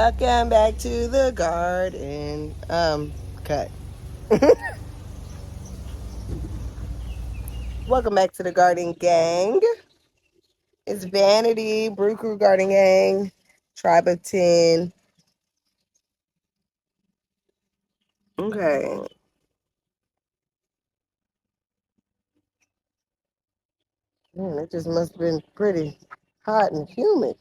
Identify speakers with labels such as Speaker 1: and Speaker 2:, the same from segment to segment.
Speaker 1: Welcome back to the garden. Cut. Welcome back to the garden gang. It's Vanity, Brew Crew Garden Gang, Tribe of 10. Okay. Man, it just must have been pretty hot and humid.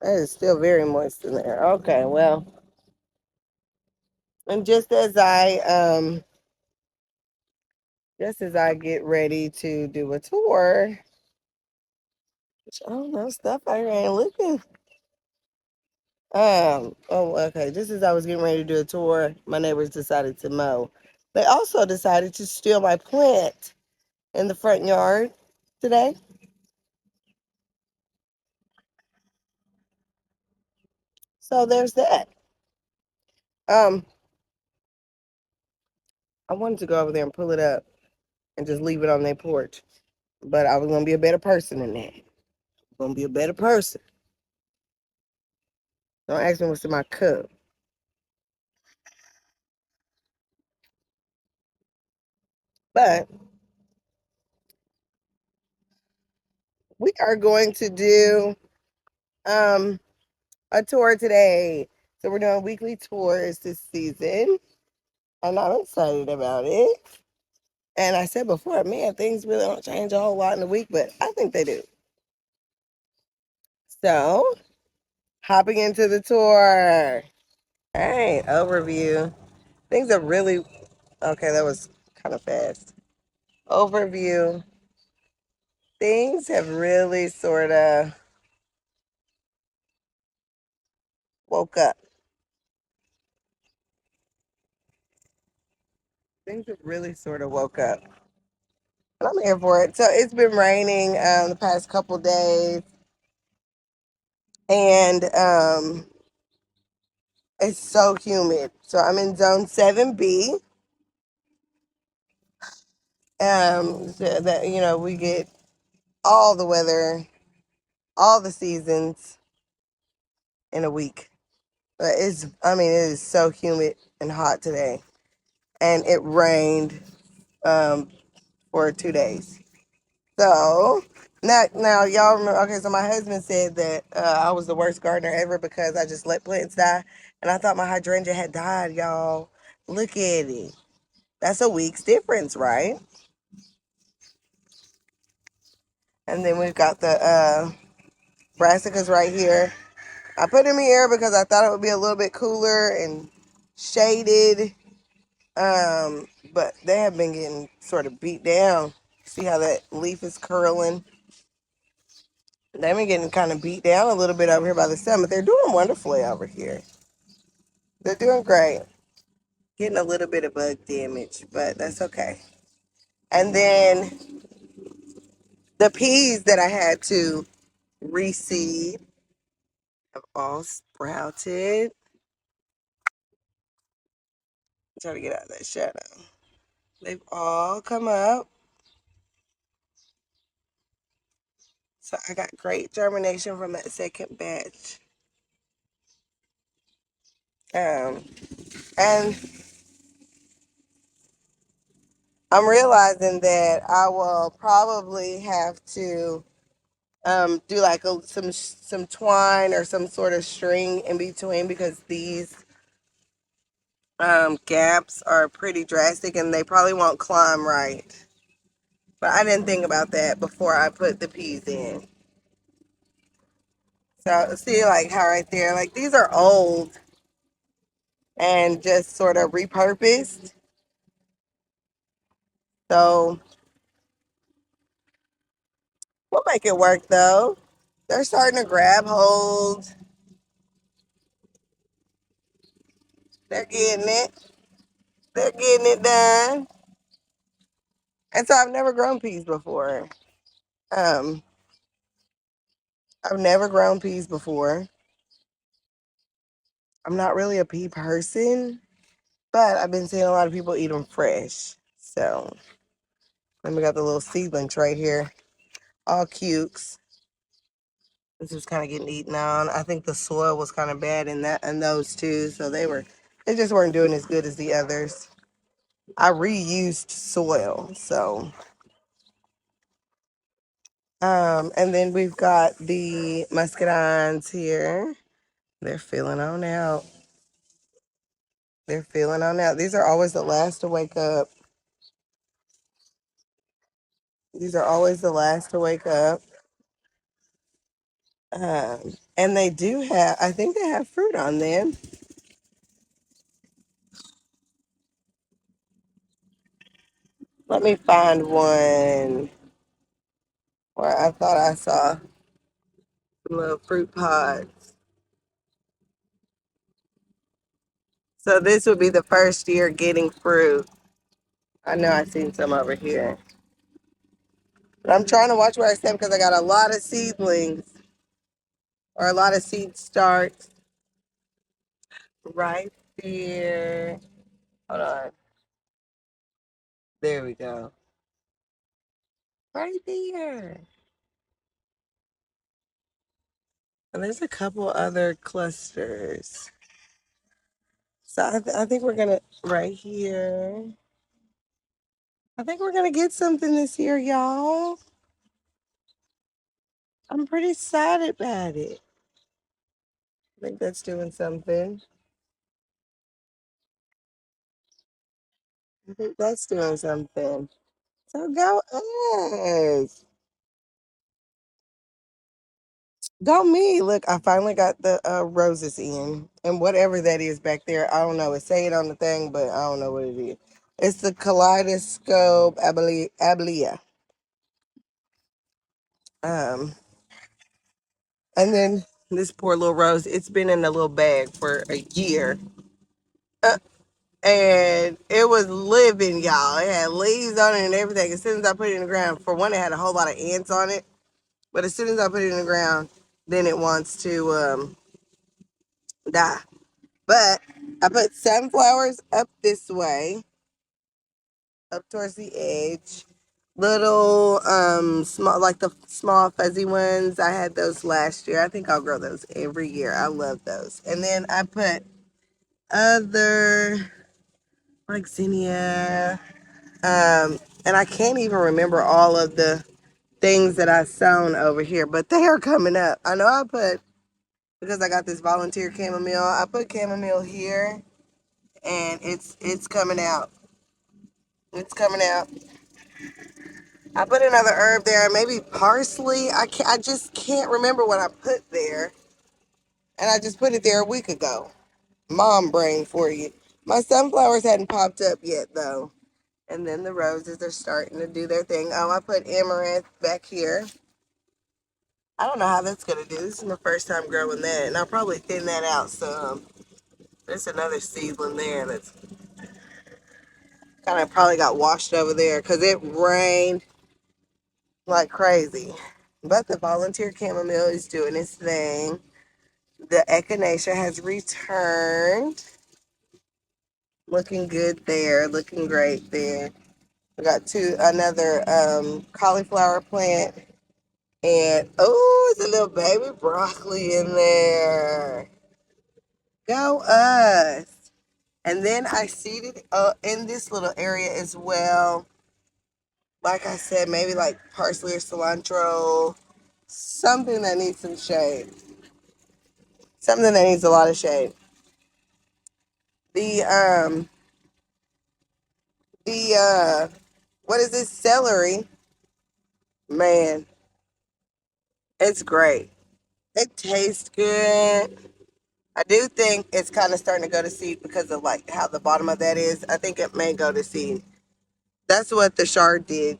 Speaker 1: That is still very moist in there. Okay, well, and just as I get ready to do a tour, which I don't know, stuff I ain't looking. Okay. Just as I was getting ready to do a tour, my neighbors decided to mow. They also decided to steal my plant in the front yard today. So there's that. Um, I wanted to go over there and pull it up and just leave it on their porch. But I was gonna be a better person than that. Gonna be a better person. Don't ask me what's in my cup. But we are going to do um a tour today. So we're doing weekly tours this season. And I'm excited about it. And I said before, man, things really don't change a whole lot in a week, but I think they do. So, hopping into the tour. All right, overview. Things are really, okay, that was kind of fast. Overview. Things have really sort of woke up. Things have really sort of woke up. And I'm here for it. So, it's been raining the past couple days, and it's so humid. So, I'm in zone 7B. So that we get all the weather, all the seasons in a week. But it is so humid and hot today, and it rained um, for 2 days. So now y'all remember? Okay, so my husband said that I was the worst gardener ever because I just let plants die, and I thought my hydrangea had died. Y'all, look at it. That's a week's difference, right? And then we've got the brassicas right here. I put them here because I thought it would be a little bit cooler and shaded. But they have been getting sort of beat down. See how that leaf is curling? They've been getting kind of beat down a little bit over here by the sun, but they're doing wonderfully over here. They're doing great. Getting a little bit of bug damage, but that's okay. And then the peas that I had to reseed have all sprouted. Try to get out of that shadow. They've all come up. So I got great germination from that second batch. Um, and I'm realizing that I will probably have to do like some twine or some sort of string in between because these gaps are pretty drastic and they probably won't climb right. But I didn't think about that before I put the peas in. So see like how right there, like these are old and just sort of repurposed. So we'll make it work though. They're starting to grab hold. They're getting it. They're getting it done. And so I've never grown peas before. Um, I've never grown peas before. I'm not really a pea person, but I've been seeing a lot of people eat them fresh. So And we got the little seedlings right here, all cukes. This was kind of getting eaten on. I think the soil was kind of bad in that and those two, so they just weren't doing as good as the others. I reused soil, so and then we've got the muscadines here. They're filling on out. They're filling on out. These are always the last to wake up. These are always the last to wake up. And they do have, I think they have fruit on them. Let me find one where I thought I saw some little fruit pods. So this would be the first year getting fruit. I know I've seen some over here. But I'm trying to watch where I stand because I got a lot of seedlings or a lot of seed starts right there. Hold on. There we go. Right there. And there's a couple other clusters. So I think we're gonna, right here. I think we're gonna get something this year, y'all. I'm pretty excited about it. I think that's doing something. I think that's doing something. So go us. Go me. Look, I finally got the roses in. And whatever that is back there, I don't know. It's saying on the thing, but I don't know what it is. It's the Kaleidoscope Abelia. Um, and then this poor little rose, it's been in a little bag for a year. Uh, and it was living, y'all. It had leaves on it and everything. As soon as I put it in the ground, for one, it had a whole lot of ants on it. But as soon as I put it in the ground, then it wants to die. But I put sunflowers up this way, up towards the edge. Little small, like the small fuzzy ones. I had those last year. I think I'll grow those every year. I love those. And then I put other like zinnia. And I can't even remember all of the things that I sown over here, but they are coming up. I know I put, because I got this volunteer chamomile, I put chamomile here and it's coming out. It's coming out. I put another herb there, maybe parsley. I just can't remember what I put there. And I just put it there a week ago. Mom brain for you. My sunflowers hadn't popped up yet though. And then the roses are starting to do their thing. Oh, I put amaranth back here. I don't know how that's gonna do. This is my first time growing that, and I'll probably thin that out some. There's another seedling there that's kind of probably got washed over there because it rained like crazy. But the volunteer chamomile is doing its thing. The echinacea has returned. Looking good there. Looking great there. We got another cauliflower plant. And oh, it's a little baby broccoli in there. Go us. And then I seeded in this little area as well. Like I said, maybe like parsley or cilantro. Something that needs some shade. Something that needs a lot of shade. The what is this? Celery. Man, it's great. It tastes good. I do think it's kind of starting to go to seed because of like how the bottom of that is. I think it may go to seed. That's what the shard did.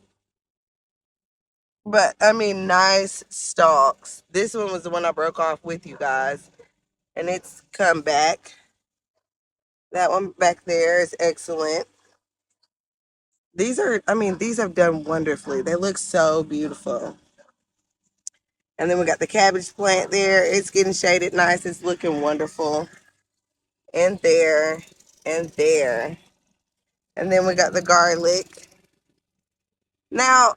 Speaker 1: But I mean, nice stalks. This one was the one I broke off with you guys, and it's come back. That one back there is excellent. These are, I mean, these have done wonderfully. They look so beautiful. And then we got the cabbage plant there. It's getting shaded nice. It's looking wonderful. And there, and there. And then we got the garlic. Now,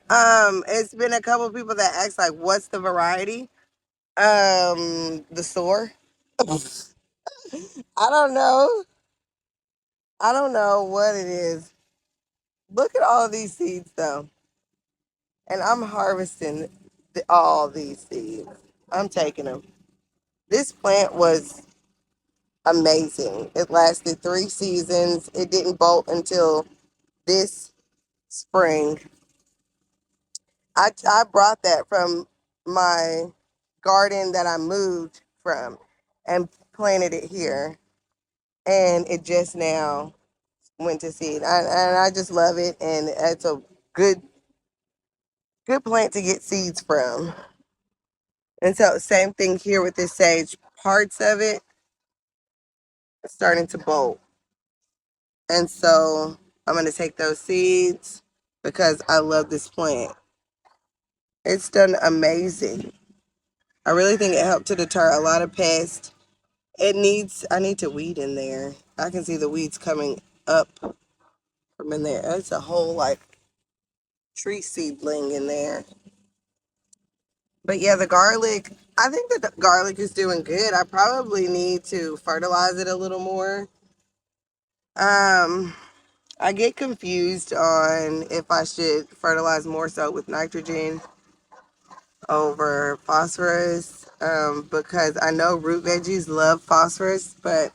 Speaker 1: it's been a couple people that asked like, "What's the variety?" The store. I don't know. I don't know what it is. Look at all these seeds though, and I'm harvesting all these seeds. I'm taking them. This plant was amazing. It lasted 3 seasons. It didn't bolt until this spring. I brought that from my garden that I moved from and planted it here, and it just now went to seed. And I just love it, and it's a good good plant to get seeds from. And so same thing here with this sage. Parts of it are starting to bolt, and so I'm going to take those seeds because I love this plant. It's done amazing. I really think it helped to deter a lot of pests. I need to weed in there. I can see the weeds coming up from in there. It's a whole like tree seedling in there. But yeah, the garlic, I think that the garlic is doing good. I probably need to fertilize it a little more. Um, I get confused on if I should fertilize more so with nitrogen over phosphorus, because I know root veggies love phosphorus, but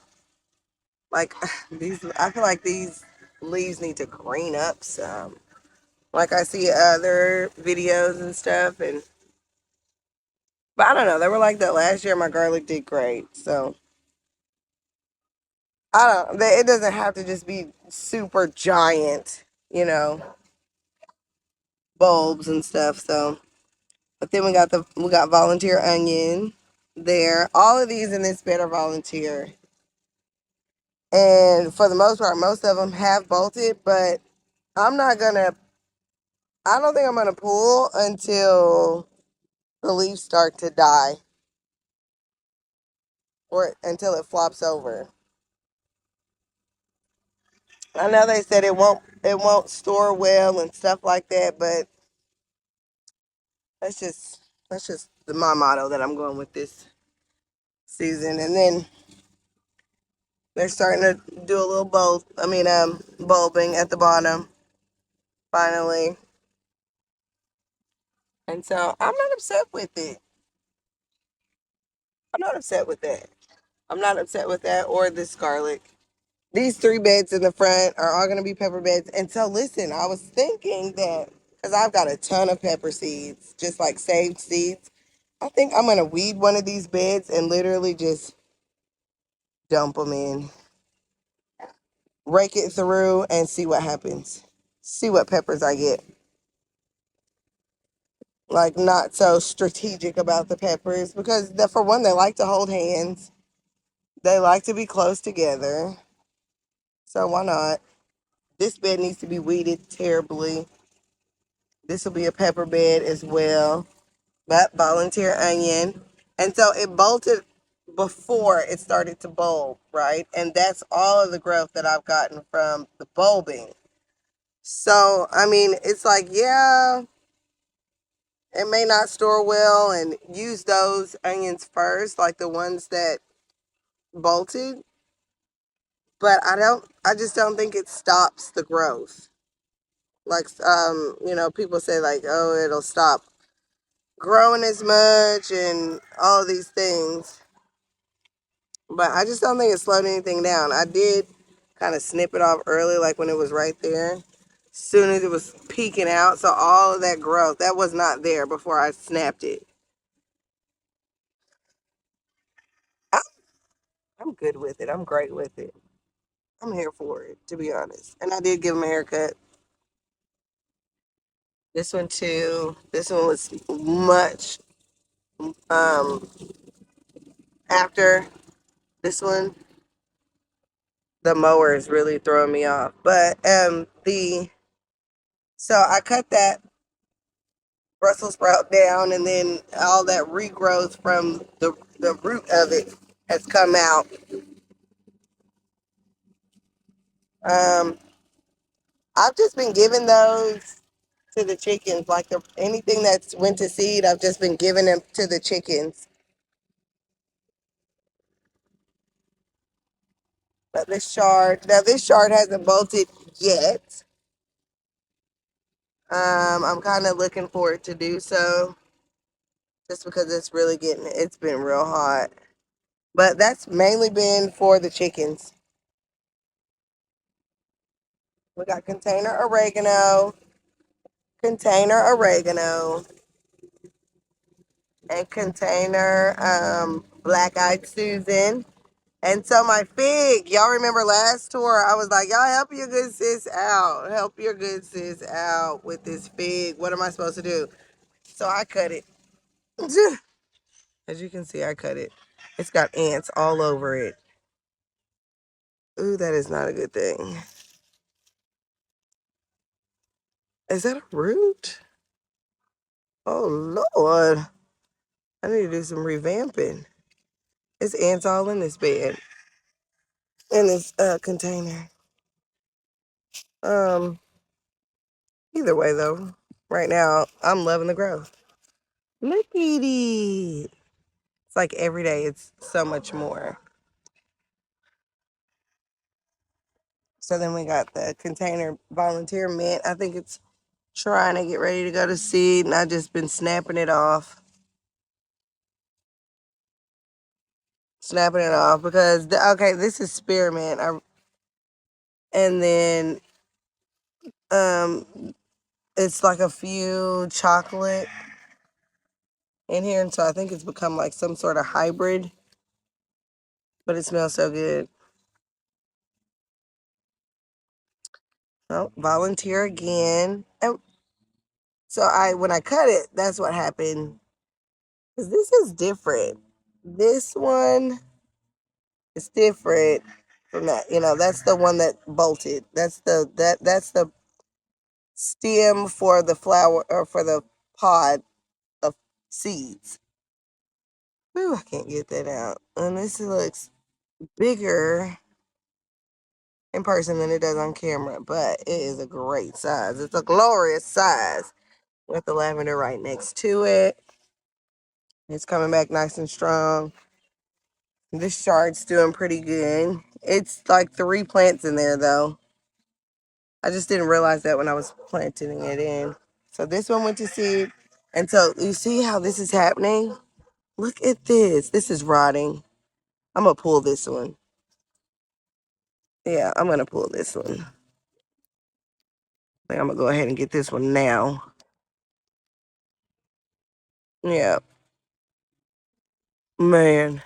Speaker 1: like these, I feel like these leaves need to green up some. Like I see other videos and stuff, and but I don't know. They were like that last year. My garlic did great, so I don't. It doesn't have to just be super giant, you know, bulbs and stuff. So, but then we got volunteer onion there. All of these in this bed are volunteer, and for the most part, most of them have bolted. But I'm not gonna. I don't think I'm gonna pull until the leaves start to die or until it flops over. I know they said it won't store well and stuff like that, but that's just my motto that I'm going with this season. And then they're starting to do a little bulbing at the bottom finally. And so I'm not upset with it. I'm not upset with that. I'm not upset with that or this garlic. These 3 beds in the front are all going to be pepper beds. And so, listen, I was thinking that because I've got a ton of pepper seeds, just like saved seeds, I think I'm going to weed one of these beds and literally just dump them in, rake it through, and see what happens. See what peppers I get. Like, not so strategic about the peppers because, for one, they like to hold hands, they like to be close together. So, why not? This bed needs to be weeded terribly. This will be a pepper bed as well, but volunteer onion. And so it bolted before it started to bulb, right? And that's all of the growth that I've gotten from the bulbing. So, I mean, it's like, yeah, it may not store well and use those onions first, like the ones that bolted, but I just don't think it stops the growth. Like, people say like, oh, it'll stop growing as much and all these things. But I just don't think it slowed anything down. I did kind of snip it off early, like when it was right there. Soon as it was peeking out, so all of that growth that was not there before I snapped it. I, I'm good with it. I'm great with it. I'm here for it, to be honest. And I did give him a haircut. This one too. This one was much um after this one. The mower is really throwing me off. But the so I cut that Brussels sprout down, and then all that regrowth from the root of it has come out. Um, I've just been giving those. to the chickens. Like anything that's went to seed, I've just been giving them to the chickens. But this shard hasn't bolted yet. I'm kind of looking for it to do so, just because it's been real hot. But that's mainly been for the chickens. We got container oregano, and container black-eyed Susan. And so my fig, y'all remember last tour, I was like, y'all help your good sis out. Help your good sis out with this fig. What am I supposed to do? So I cut it. As you can see, I cut it. It's got ants all over it. Ooh, that is not a good thing. Is that a root? Oh, Lord. I need to do some revamping. It's ants all in this bed. In this container. Um, Either way, though, right now, I'm loving the growth. Look at it. It's like every day, it's so much more. So then we got the container volunteer mint. I think it's trying to get ready to go to seed, and I've just been snapping it off. Snapping it off because, okay, this is spearmint. And then it's like a few chocolate in here. And so I think it's become like some sort of hybrid, but it smells so good. Oh, volunteer again. And so when I cut it, that's what happened. Because this is different. This one is different from that. That's the one that bolted. That's the stem for the flower or for the pod of seeds. Ooh, I can't get that out. And this looks bigger in person than it does on camera, but it is a great size. It's a glorious size with the lavender right next to it. It's coming back nice and strong. This shard's doing pretty good. It's like 3 plants in there though. I just didn't realize that when I was planting it in. So this one went to seed. And so you see how this is happening? Look at this. This is rotting. I'm going to pull this one. Yeah, I'm going to pull this one. I'm going to go ahead and get this one now. Yeah. Man.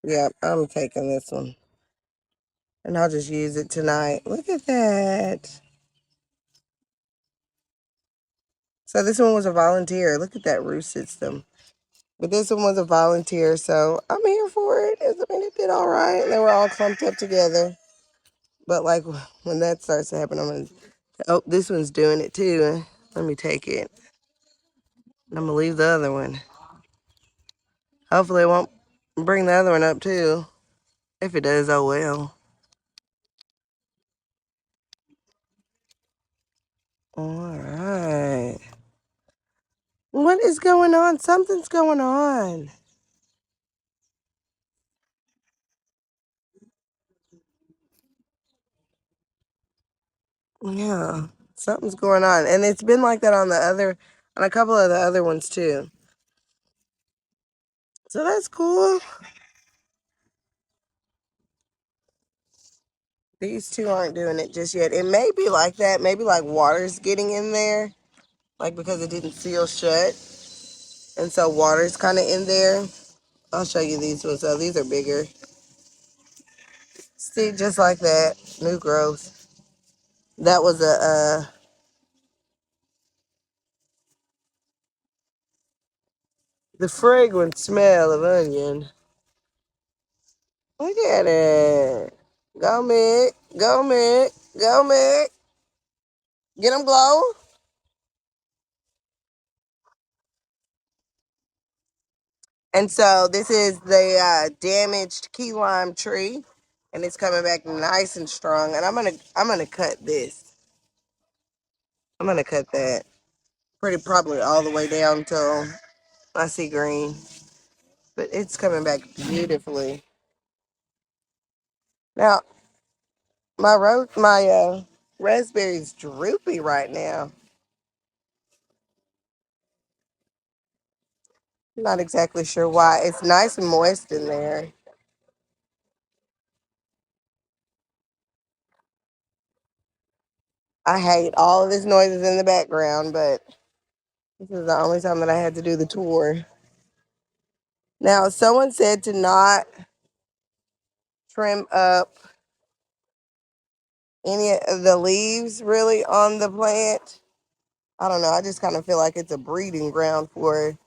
Speaker 1: Yeah, I'm taking this one. And I'll just use it tonight. Look at that. So this one was a volunteer. Look at that root system. But this one was a volunteer, so I'm here for it. I mean, it did all right. They were all clumped up together. But like when that starts to happen, I'm going to, oh, this one's doing it too. Let me take it. I'm going to leave the other one. Hopefully it won't bring the other one up too. If it does, oh well. All right. What is going on? Something's going on. Yeah, something's going on. And it's been like that on a couple of the other ones too. So that's cool. These two aren't doing it just yet. It may be like that. Maybe like water's getting in there, like because it didn't seal shut. And so water's kind of in there. I'll show you these ones. So these are bigger. See, just like that, new growth. That was the fragrant smell of onion. Look at it. Go, Mick. Go, Mick. Go, Mick. Get them glow. And so this is the damaged key lime tree. and it's coming back nice and strong. And I'm gonna cut this. I'm gonna cut that pretty probably all the way down until I see green. But it's coming back beautifully. Now my raspberry's droopy right now. Not exactly sure why. It's nice and moist in there. I hate all of this noises in the background, but this is the only time that I had to do the tour. Now, someone said to not trim up any of the leaves really on the plant. I don't know. I just kind of feel like it's a breeding ground for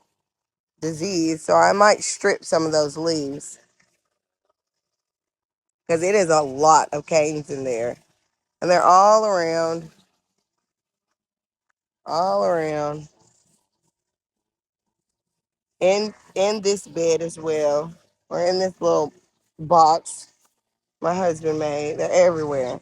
Speaker 1: disease. So I might strip some of those leaves because it is a lot of canes in there. And they're all around in this bed as well, or in this little box my husband made. They're everywhere.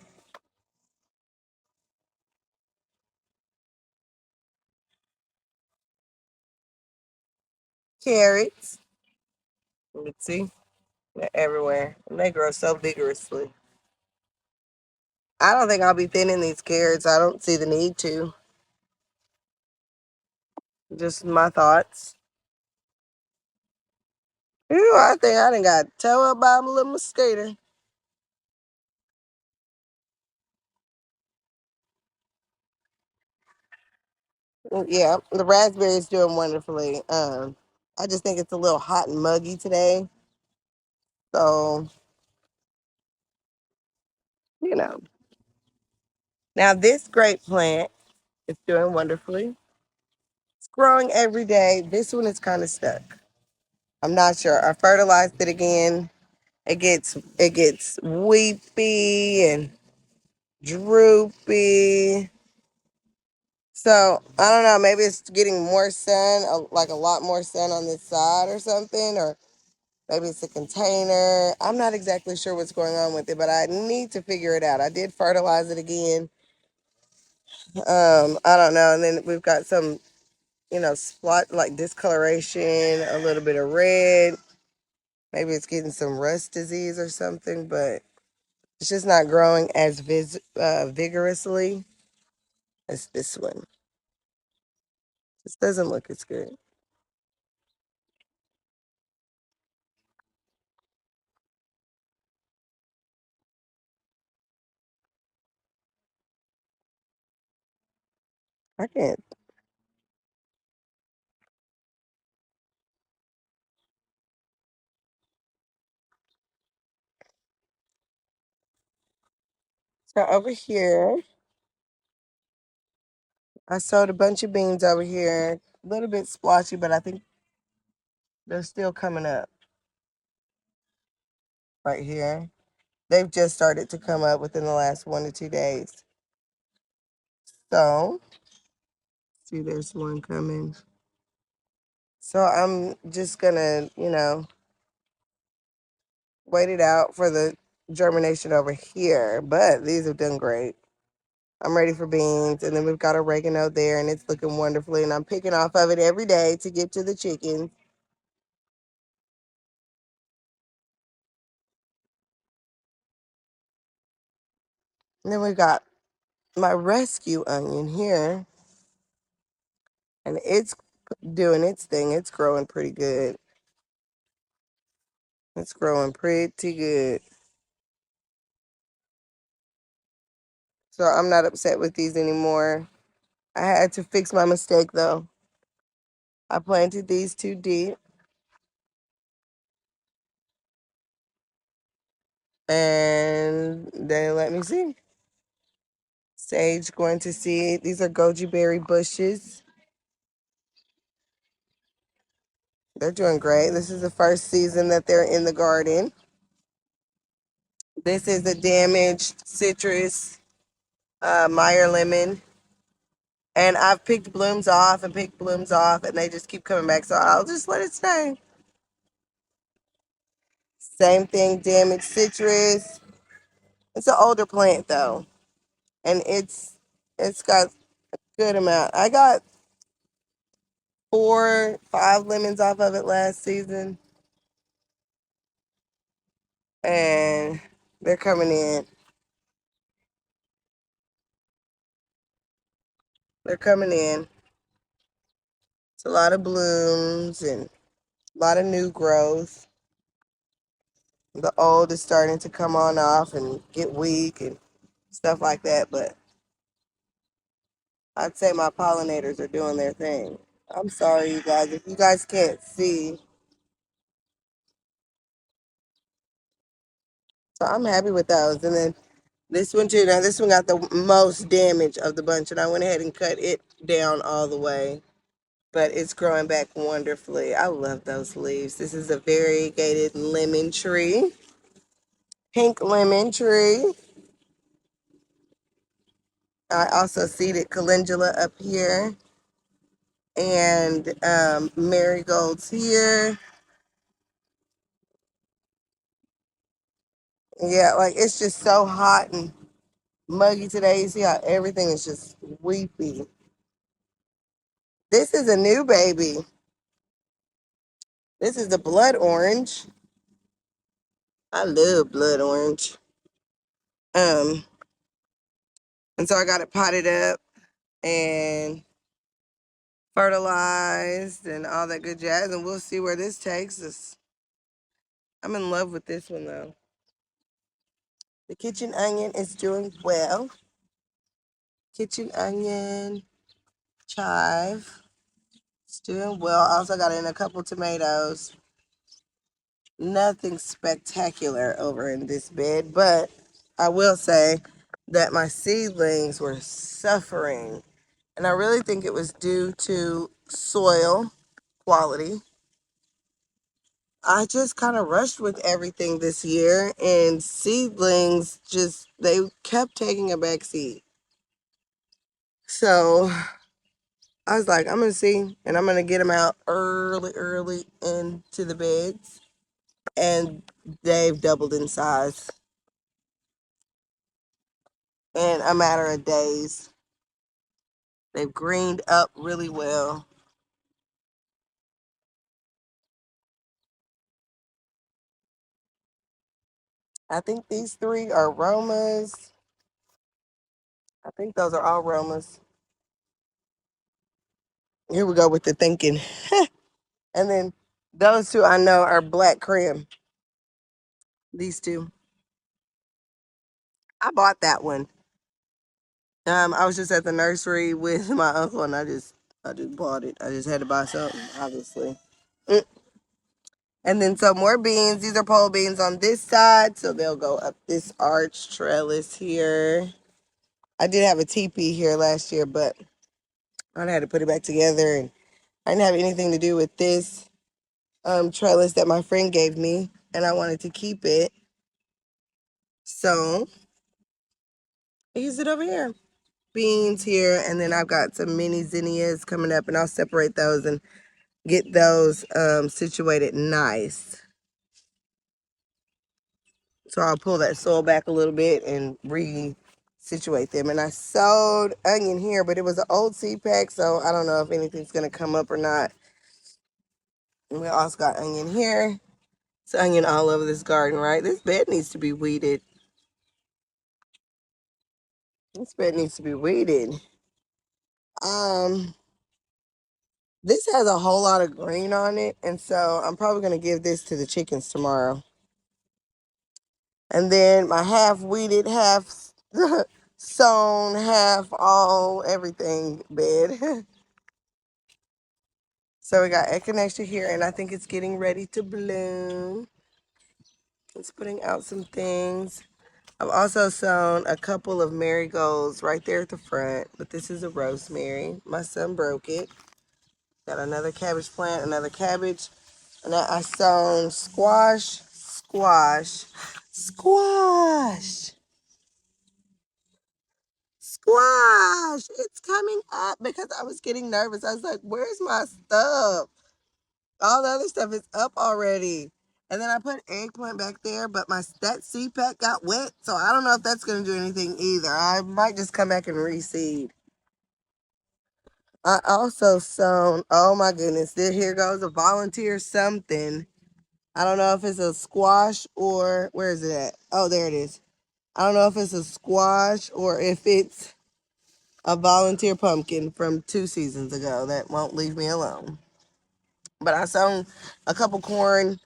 Speaker 1: Carrots. Let's see. They're everywhere. And they grow so vigorously. I don't think I'll be thinning these carrots. I don't see the need to. Just my thoughts. Ooh, I think I done got towed up by a little mosquito. Yeah, the raspberry is doing wonderfully. I just think it's a little hot and muggy today. So, you know. Now this grape plant is doing wonderfully. It's growing every day. This one is kind of stuck. I'm not sure. I fertilized it again. It gets weepy and droopy. So I don't know. Maybe it's getting more sun, like a lot more sun on this side or something, or maybe it's a container. I'm not exactly sure what's going on with it, but I need to figure it out. I did fertilize it again. I don't know. And then we've got some, spot like discoloration, a little bit of red. Maybe it's getting some rust disease or something, but it's just not growing as vigorously as this one. This doesn't look as good. I can't. So over here, I sowed a bunch of beans over here. A little bit splotchy, but I think they're still coming up right here. They've just started to come up within the last 1 to 2 days. So, see, there's one coming. So I'm just gonna, wait it out for the germination over here. But these have done great. I'm ready for beans. And then we've got oregano there, and it's looking wonderfully. And I'm picking off of it every day to get to the chickens. And then we've got my rescue onion here, and it's doing its thing. It's growing pretty good. It's growing pretty good. So I'm not upset with these anymore. I had to fix my mistake though. I planted these too deep, and they let me see. Sage going to seed. These are goji berry bushes. They're doing great. This is the first season that they're in the garden. This is a damaged citrus, Meyer lemon. And I've picked blooms off and picked blooms off, and they just keep coming back. So I'll just let it stay. Same thing, damaged citrus. It's an older plant though, and it's got a good amount. I got 4, 5 lemons off of it last season, and they're coming in. They're coming in. It's a lot of blooms and a lot of new growth. The old is starting to come on off and get weak and stuff like that, but I'd say my pollinators are doing their thing. I'm sorry, you guys. If you guys can't see, so I'm happy with those. And then this one too. Now this one got the most damage of the bunch, and I went ahead and cut it down all the way. But it's growing back wonderfully. I love those leaves. This is a variegated lemon tree, pink lemon tree. I also seeded calendula up here and marigolds here. Yeah, like it's just so hot and muggy today. You see how everything is just weepy. This is a new baby. This is the blood orange. I love blood orange. Um, and so I got it potted up and fertilized and all that good jazz, and we'll see where this takes us. I'm in love with this one though. The kitchen onion is doing well. Kitchen onion, chive, it's doing well. I also got in a couple tomatoes. Nothing spectacular over in this bed, but I will say that my seedlings were suffering, and I really think it was due to soil quality. I just kind of rushed with everything this year, and seedlings just they kept taking a back seat. So I was like, I'm gonna see, and I'm gonna get them out early into the beds, and they've doubled in size in a matter of days. They've greened up really well. I think these three are Romas. I think those are all Romas. Here we go with the thinking. And then those two I know are Black Crim. These two. I bought that one. I was just at the nursery with my uncle, and I just bought it. I just had to buy something, obviously. Mm. And then some more beans. These are pole beans on this side, so they'll go up this arch trellis here. I did have a teepee here last year, but I had to put it back together, and I didn't have anything to do with this trellis that my friend gave me, and I wanted to keep it, so I use it over here. Beans here, and then I've got some mini zinnias coming up, and I'll separate those and get those situated nice. So I'll pull that soil back a little bit and re-situate them. And I sowed onion here, but it was an old seed pack, so I don't know if anything's gonna come up or not. And we also got onion here. It's onion all over this garden, right? This bed needs to be weeded. This bed needs to be weeded. Um, this has a whole lot of green on it, and so I'm probably gonna give this to the chickens tomorrow. And then my half weeded, half sown, half all everything bed. So we got Echinacea here, and I think it's getting ready to bloom. It's putting out some things. I've also sown a couple of marigolds right there at the front, but this is a rosemary. My son broke it. Got another cabbage plant, another cabbage. And I sown squash, squash. Squash! It's coming up because I was getting nervous. I was like, where's my stuff? All the other stuff is up already. And then I put eggplant back there, but that seed pack got wet, so I don't know if that's gonna do anything either. I might just come back and reseed. I also sown, oh my goodness, here goes a volunteer something. I don't know if it's a squash or, where is it at? Oh, there it is. I don't know if it's a squash or if it's a volunteer pumpkin from 2 seasons ago that won't leave me alone. But I sown a couple corn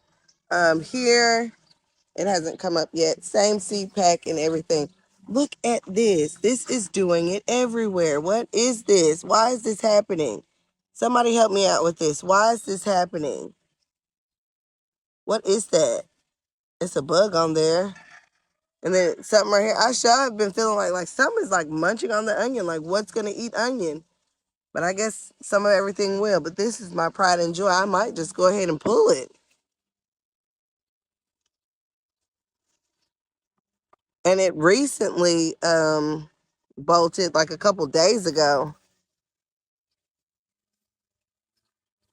Speaker 1: here. It hasn't come up yet. Same seed pack and everything. Look at this. This is doing it everywhere. What is this? Why is this happening? Somebody help me out with this. Why is this happening? What is that? It's a bug on there. And then something right here. I sure have been feeling like something is like munching on the onion. Like, what's going to eat onion? But I guess some of everything will. But this is my pride and joy. I might just go ahead and pull it. And it recently bolted like a couple days ago.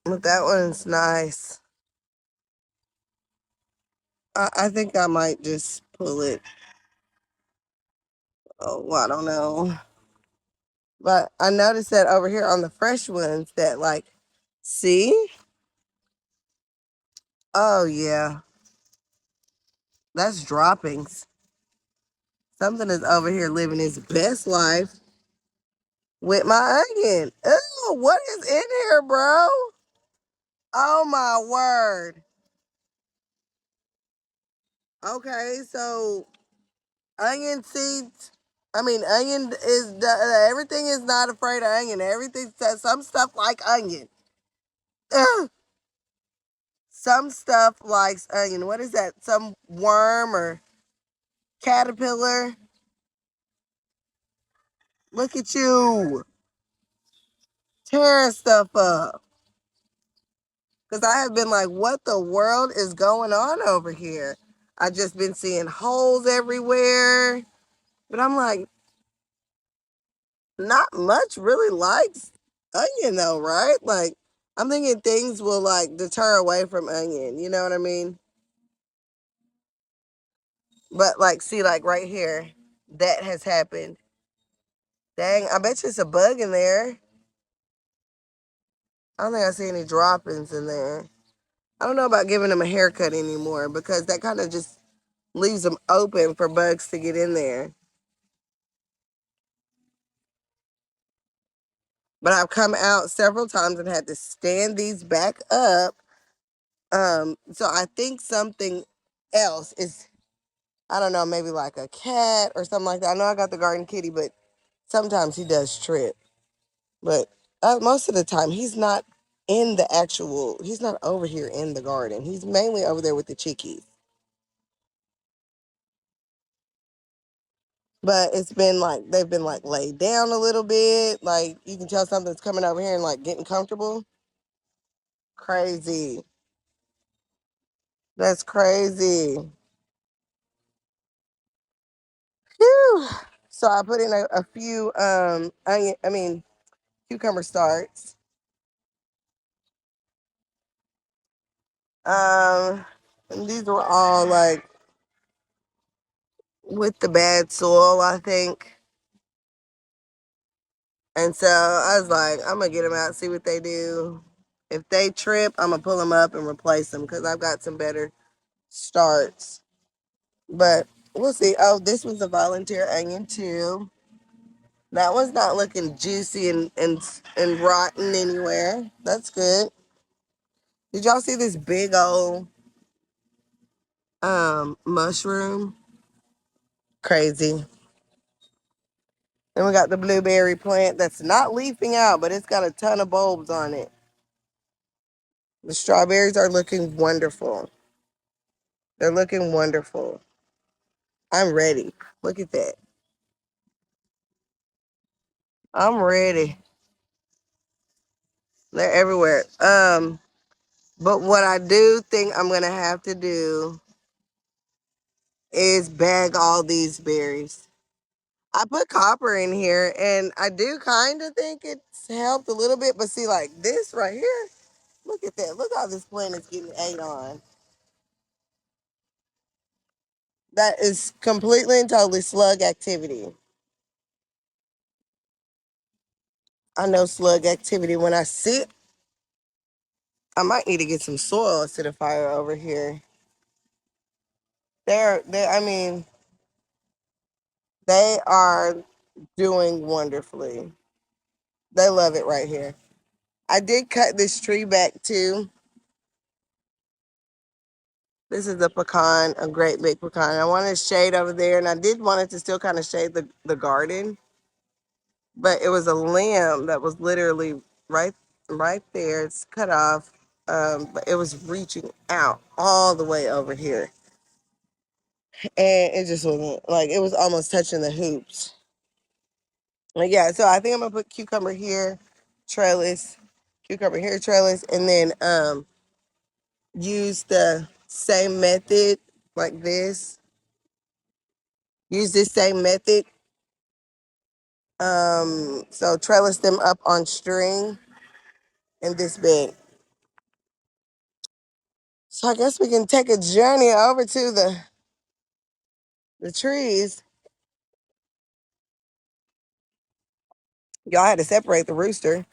Speaker 1: But that one's nice. I think I might just pull it. Oh, I don't know. But I noticed that over here on the fresh ones that like, see? Oh, yeah. That's droppings. Something is over here living its best life with my onion. Ew, what is in here, bro? Oh, my word. Okay, so onion seeds. I mean, onion is everything is not afraid of onion. Everything says some stuff like onion. Ugh. Some stuff likes onion. What is that? Some worm or caterpillar? Look at you tearing stuff up. Because I have been like, what the world is going on over here? I just been seeing holes everywhere. But I'm like, not much really likes onion though, right? Like, I'm thinking things will like deter away from onion. You know what I mean? But like, see, like right here, that has happened. Dang, I bet you it's a bug in there. I don't think I see any droppings in there. I don't know about giving them a haircut anymore because that kind of just leaves them open for bugs to get in there. But I've come out several times and had to stand these back up. So I think something else is, I don't know, maybe like a cat or something like that. I know I got the garden kitty, but sometimes he does trip. But most of the time, he's not over here in the garden. He's mainly over there with the chickies. But it's been like, they've been like laid down a little bit. Like, you can tell something's coming over here and like getting comfortable. Crazy. That's crazy. Whew. So I put in a few cucumber starts. Um, and these were all like with the bad soil, I think. And so I was like, I'm gonna get them out, see what they do. If they trip, I'm gonna pull them up and replace them because I've got some better starts. But we'll see. Oh, this was a volunteer onion too. That one's not looking juicy and rotten anywhere. That's good. Did y'all see this big old mushroom? Crazy. Then we got the blueberry plant that's not leafing out, but it's got a ton of bulbs on it. The strawberries are looking wonderful. They're looking wonderful. I'm ready. Look at that. I'm ready. They're everywhere. But what I do think I'm gonna have to do is bag all these berries. I put copper in here and I do kind of think it's helped a little bit, but see, like this right here, look at that. Look how this plant is getting ate on. That is completely and totally slug activity. I know slug activity when I see it. I might need to get some soil acidifier over here. I mean, they are doing wonderfully. They love it right here. I did cut this tree back too. This is a pecan, a great big pecan. I wanted to shade over there, and I did want it to still kind of shade the garden, but it was a limb that was literally right there. It's cut off, but it was reaching out all the way over here, and it just wasn't like it was almost touching the hoops. Like, yeah, so I think I'm gonna put cucumber here, trellis, cucumber here, trellis, and then use the same method like this. Use this same method. So trellis them up on string in this bed. So I guess we can take a journey over to the trees. Y'all had to separate the rooster.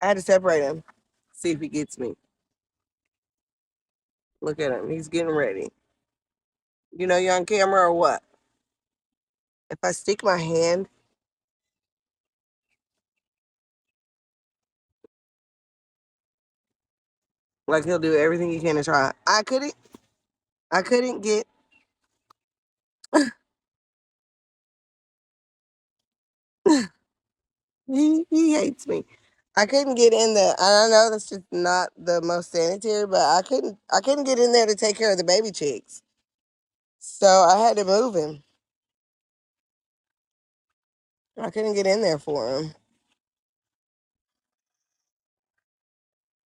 Speaker 1: I had to separate him. See if he gets me. Look at him. He's getting ready. You know you on camera or what? If I stick my hand, like he'll do everything he can to try. I couldn't get he hates me. I couldn't get in there. I know that's just not the most sanitary, but I couldn't get in there to take care of the baby chicks. So I had to move him. I couldn't get in there for him.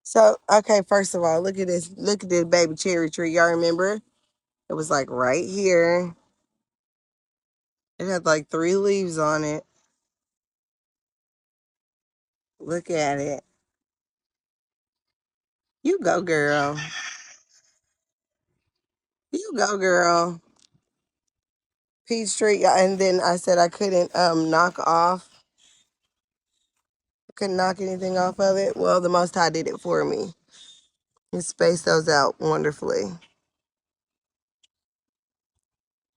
Speaker 1: So, okay, first of all, look at this. Look at this baby cherry tree. Y'all remember? It was like right here. It had like 3 leaves on it. Look at it. You go, girl. You go, girl. Peach tree. Yeah, and then I said I couldn't couldn't knock anything off of it. Well, the Most High did it for me. He spaced those out wonderfully.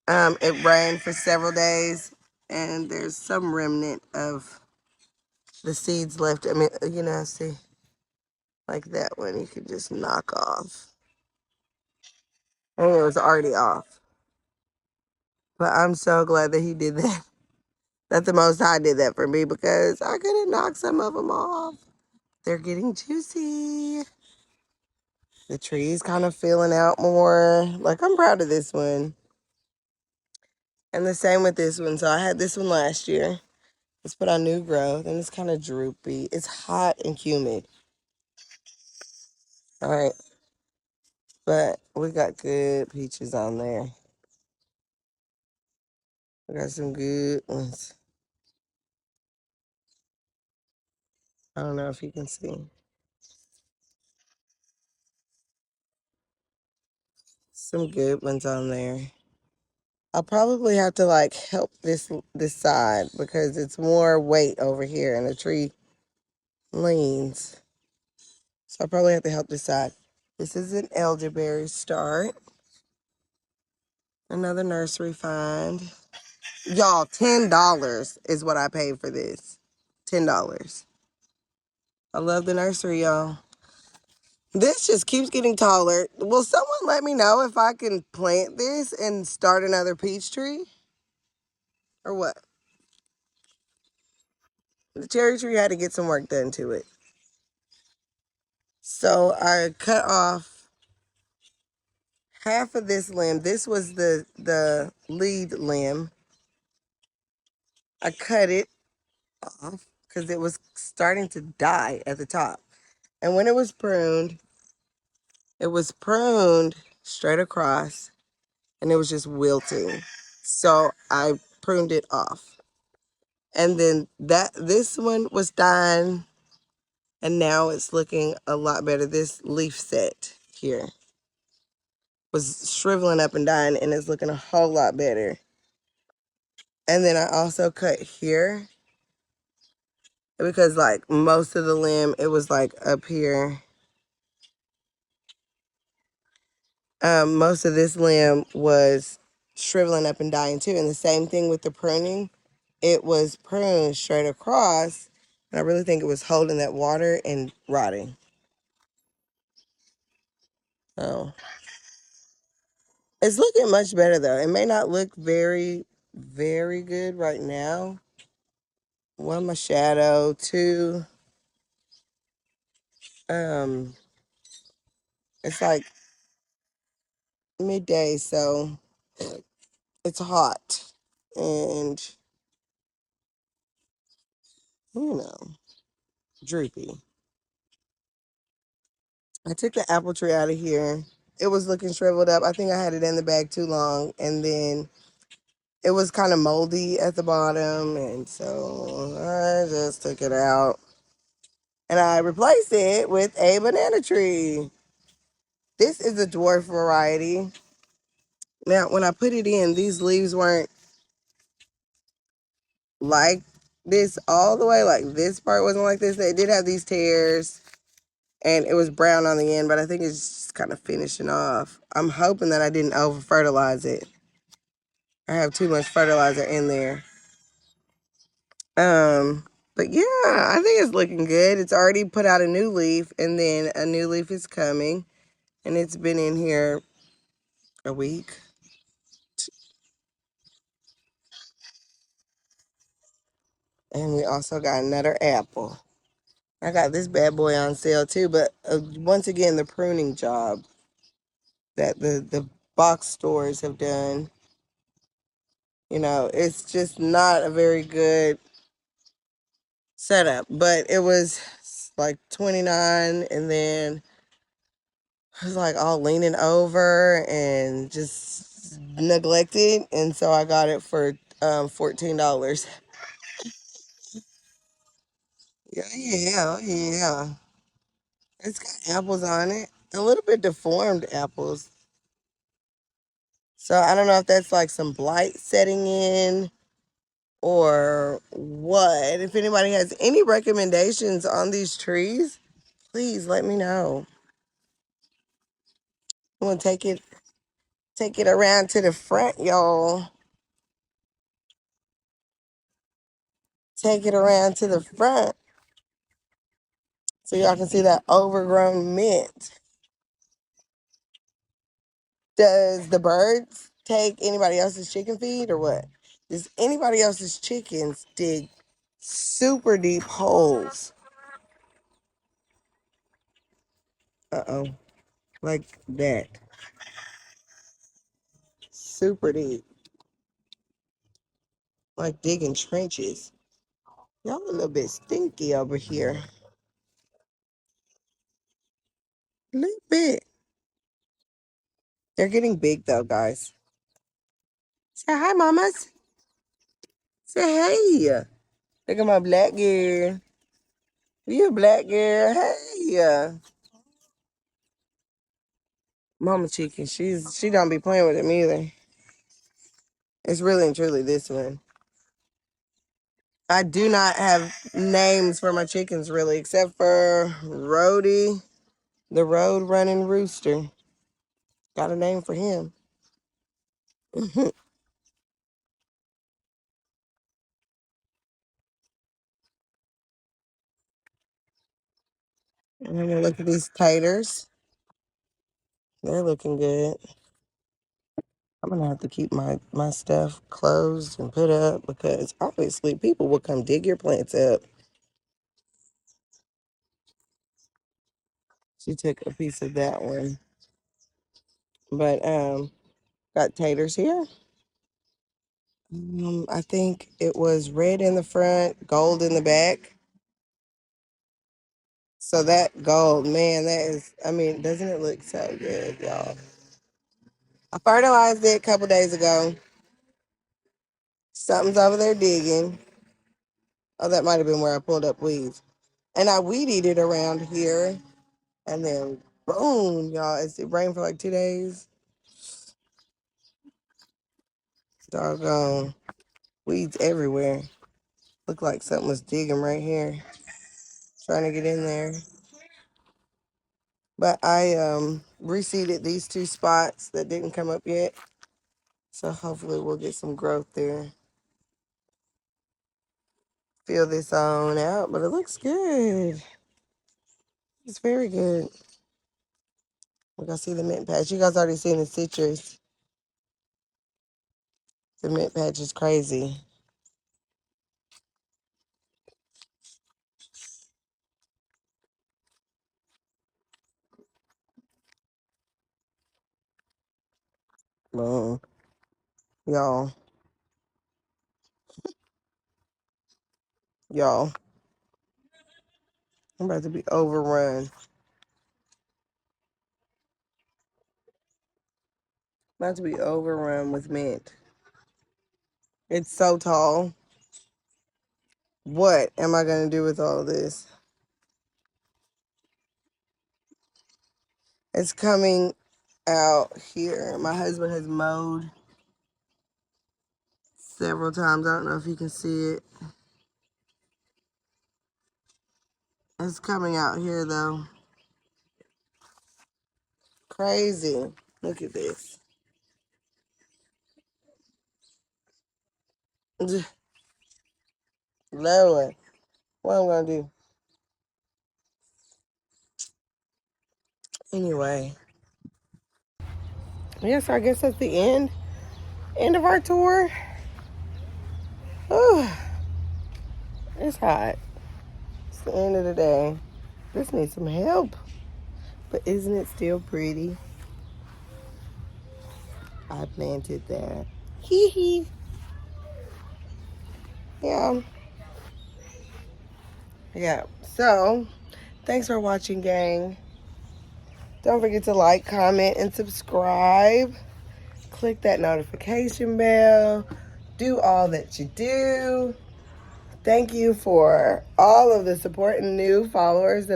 Speaker 1: It rained for several days, and there's some remnant of the seeds left. I mean, see, like that one, you could just knock off. And it was already off. But I'm so glad that he did that. That the Most High did that for me because I could have knocked some of them off. They're getting juicy. The tree's kind of filling out more. Like, I'm proud of this one. And the same with this one. So I had this one last year. Let's put on new growth, and it's kind of droopy. It's hot and humid. All right. But we got good peaches on there. We got some good ones. I don't know if you can see. Some good ones on there. I'll probably have to like help this side because it's more weight over here and the tree leans. So I'll probably have to help this side. This is an elderberry start. Another nursery find. Y'all, $10 is what I paid for this. $10. I love the nursery, y'all. This just keeps getting taller. Will someone let me know if I can plant this and start another peach tree? Or what? The cherry tree had to get some work done to it. So I cut off half of this limb. This was the lead limb. I cut it off because it was starting to die at the top. And when it was pruned straight across and it was just wilting. So I pruned it off. And then this one was dying and now it's looking a lot better. This leaf set here. was shriveling up and dying, and it's looking a whole lot better. And then I also cut here because like most of the limb, it was like up here. Most of this limb was shriveling up and dying too. And the same thing with the pruning. It was pruned straight across, and I really think it was holding that water and rotting. So it's looking much better though. It may not look very, very good right now. One, my shadow. Two, um, it's like midday, so it's hot and, you know, droopy. I took the apple tree out of here. It was looking shriveled up. I think I had it in the bag too long, and then it was kind of moldy at the bottom, and so I just took it out. And I replaced it with a banana tree. This is a dwarf variety. Now, when I put it in, these leaves weren't like this all the way. Like this part wasn't like this. They did have these tears, and it was brown on the end, but I think it's just kind of finishing off. I'm hoping that I didn't over fertilize it. I have too much fertilizer in there. But yeah, I think it's looking good. It's already put out a new leaf, and then a new leaf is coming, and it's been in here a week. And we also got another apple. I got this bad boy on sale too, but once again, the pruning job that the box stores have done, you know, it's just not a very good setup. But it was like 29, and then I was like all leaning over and just neglected, and so I got it for $14. Yeah, yeah, yeah. It's got apples on it, a little bit deformed apples. So I don't know if that's like some blight setting in or what. If anybody has any recommendations on these trees, please let me know. I'm gonna take it around to the front, y'all. Take it around to the front so y'all can see that overgrown mint. Does the birds take anybody else's chicken feed or what? Does anybody else's chickens dig super deep holes? Uh-oh. Like that. Super deep. Like digging trenches. Y'all a little bit stinky over here. A little bit. They're getting big though, guys. Say hi, mamas. Say hey. Look at my black girl. You a black girl. Hey. Mama chicken. She don't be playing with him either. It's really and truly this one. I do not have names for my chickens really, except for Rhodey, the road running rooster. Got a name for him. And I'm gonna look at these taters. They're looking good. I'm gonna have to keep my stuff closed and put up because obviously people will come dig your plants up. She took a piece of that one. But got taters here. I think it was red in the front, gold in the back. So that gold, man, that is, I mean, doesn't it look so good, y'all? I fertilized it a couple days ago. Something's over there digging. Oh, that might have been where I pulled up weeds. And I weed eated around here. And then boom, y'all, it rained for like 2 days. Doggone weeds everywhere. Look like something was digging right here. Trying to get in there. But I reseeded these 2 spots that didn't come up yet. So hopefully we'll get some growth there. Fill this on out, but it looks good. It's very good. We're gonna see the mint patch. You guys already seen the citrus. The mint patch is crazy. Boom. Y'all. Y'all. I'm about to be overrun. About to be overrun with mint. It's so tall. What am I gonna do with all this? It's coming out here. My husband has mowed several times. I don't know if you can see it. It's coming out here though. Crazy. Look at this. Lord, what I'm gonna do? Anyway. Yeah, so I guess that's the end of our tour. Oh, it's hot. It's the end of the day. This needs some help. But isn't it still pretty? I planted that. Hee hee. Yeah. Yeah. So, thanks for watching, gang. Don't forget to like, comment, and subscribe. Click that notification bell. Do all that you do. Thank you for all of the support and new followers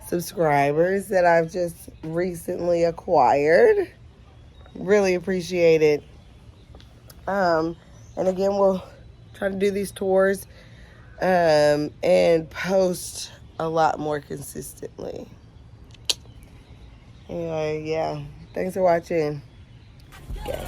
Speaker 1: subscribers that I've just recently acquired. Really appreciate it. And again, we'll try to do these tours and post a lot more consistently. Anyway, yeah. Thanks for watching. Okay.